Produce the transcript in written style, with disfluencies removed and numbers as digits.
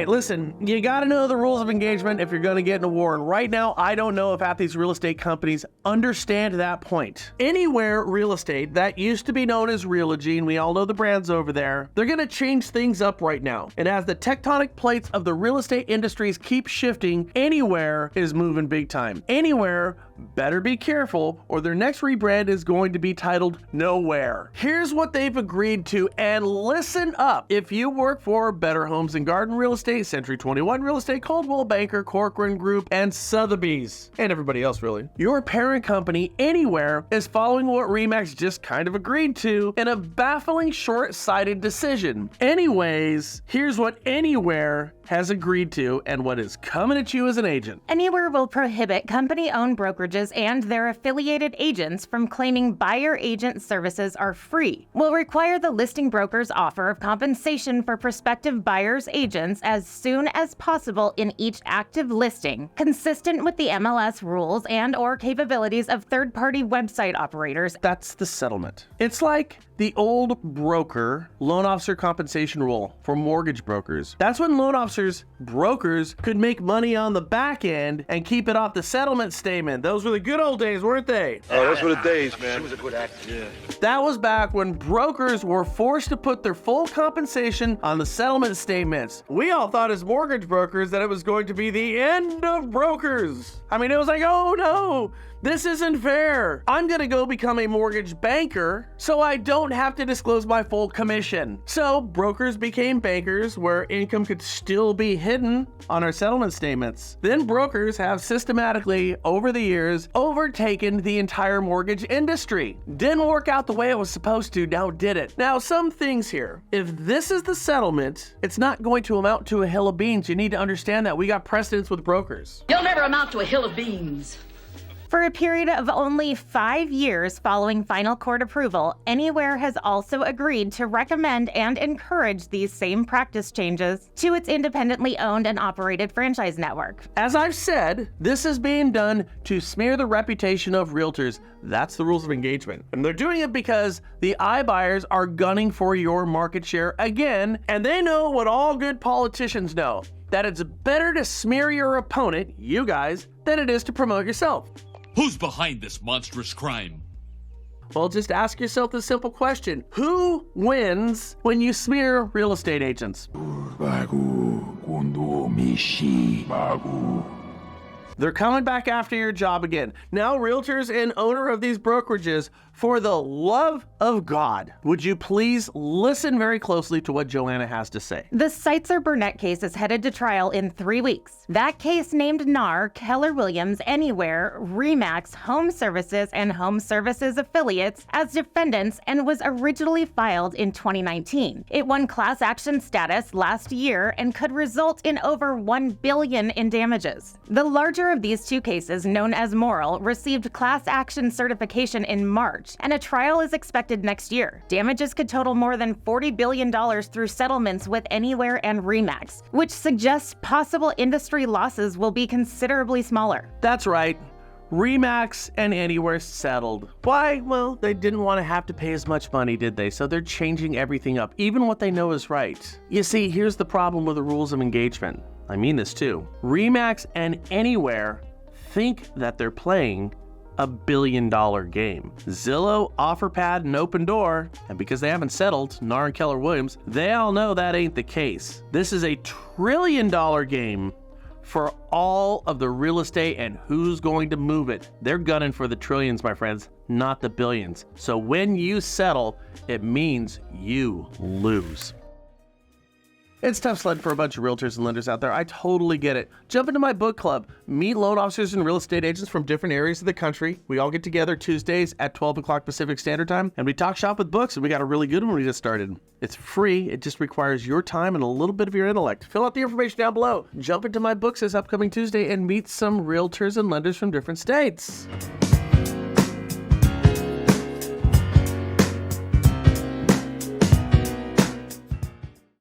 right, listen, you gotta know the rules of engagement if you're gonna get in a war, and right now, I don't know if half these real estate companies understand that point. Anywhere Real Estate, that used to be known as Realogy, and we all know the brands over there, they're gonna change things up right now. And as the tectonic plates of the real estate industries keep shifting, Anywhere is moving big time. Anywhere better be careful, or their next rebrand is going to be titled Nowhere. Here's what they've agreed to, and listen up. If you work for Better Homes and Garden Real Estate, Century 21 Real Estate, Coldwell Banker, Corcoran Group, and Sotheby's, and everybody else really, your parent company, Anywhere, is following what RE/MAX just kind of agreed to in a baffling short-sighted decision. Anyways, here's what Anywhere has agreed to and what is coming at you as an agent. Anywhere will prohibit company-owned brokerages and their affiliated agents from claiming buyer agent services are free, will require the listing broker's offer of compensation for prospective buyers' agents as soon as possible in each active listing, consistent with the MLS rules and/or capabilities of third-party website operators. That's the settlement. It's like the old broker loan officer compensation rule for mortgage brokers. That's when loan officers, brokers, could make money on the back end and keep it off the settlement statement. Those were the good old days, weren't they? Oh, those were the days, man. She was a good actor. Yeah. That was back when brokers were forced to put their full compensation on the settlement statements. We all thought as mortgage brokers that it was going to be the end of brokers. I mean, it was like, oh no, this isn't fair. I'm gonna go become a mortgage banker so I don't have to disclose my full commission. So brokers became bankers where income could still be hidden on our settlement statements. Then brokers have systematically, over the years, overtaken the entire mortgage industry. Didn't work out the way it was supposed to, now did it? Now, some things here. If this is the settlement, it's not going to amount to a hill of beans. You need to understand that. We got precedents with brokers. You'll never amount to a hill of beans. For a period of only 5 years following final court approval, Anywhere has also agreed to recommend and encourage these same practice changes to its independently owned and operated franchise network. As I've said, this is being done to smear the reputation of realtors. That's the rules of engagement. And they're doing it because the iBuyers are gunning for your market share again, and they know what all good politicians know, that it's better to smear your opponent, you guys, than it is to promote yourself. Who's behind this monstrous crime? Well, just ask yourself the simple question. Who wins when you smear real estate agents? They're coming back after your job again. Now, realtors and owner of these brokerages, for the love of God, would you please listen very closely to what Joanna has to say? The Seitzer Burnett case is headed to trial in 3 weeks. That case named NAR, Keller Williams, Anywhere, RE/MAX, Home Services, and Home Services affiliates as defendants and was originally filed in 2019. It won class action status last year and could result in over $1 billion in damages. The larger of these two cases, known as Moral, received class action certification in March, and a trial is expected next year. Damages could total more than $40 billion through settlements with Anywhere and RE/MAX, which suggests possible industry losses will be considerably smaller. That's right. RE/MAX and Anywhere settled. Why? Well, they didn't want to have to pay as much money, did they? So they're changing everything up, even what they know is right. You see, here's the problem with the rules of engagement. I mean this too. RE/MAX and Anywhere think that they're playing a $1 billion game. Zillow, OfferPad, and Opendoor, and because they haven't settled, NAR and Keller Williams, they all know that ain't the case. This is a $1 trillion game for all of the real estate and who's going to move it. They're gunning for the trillions, my friends, not the billions. So when you settle, it means you lose. It's tough sledding for a bunch of realtors and lenders out there. I totally get it. Jump into my book club. Meet loan officers and real estate agents from different areas of the country. We all get together Tuesdays at 12 o'clock Pacific Standard Time, and we talk shop with books, and we got a really good one we just started. It's free. It just requires your time and a little bit of your intellect. Fill out the information down below. Jump into my books this upcoming Tuesday and meet some realtors and lenders from different states.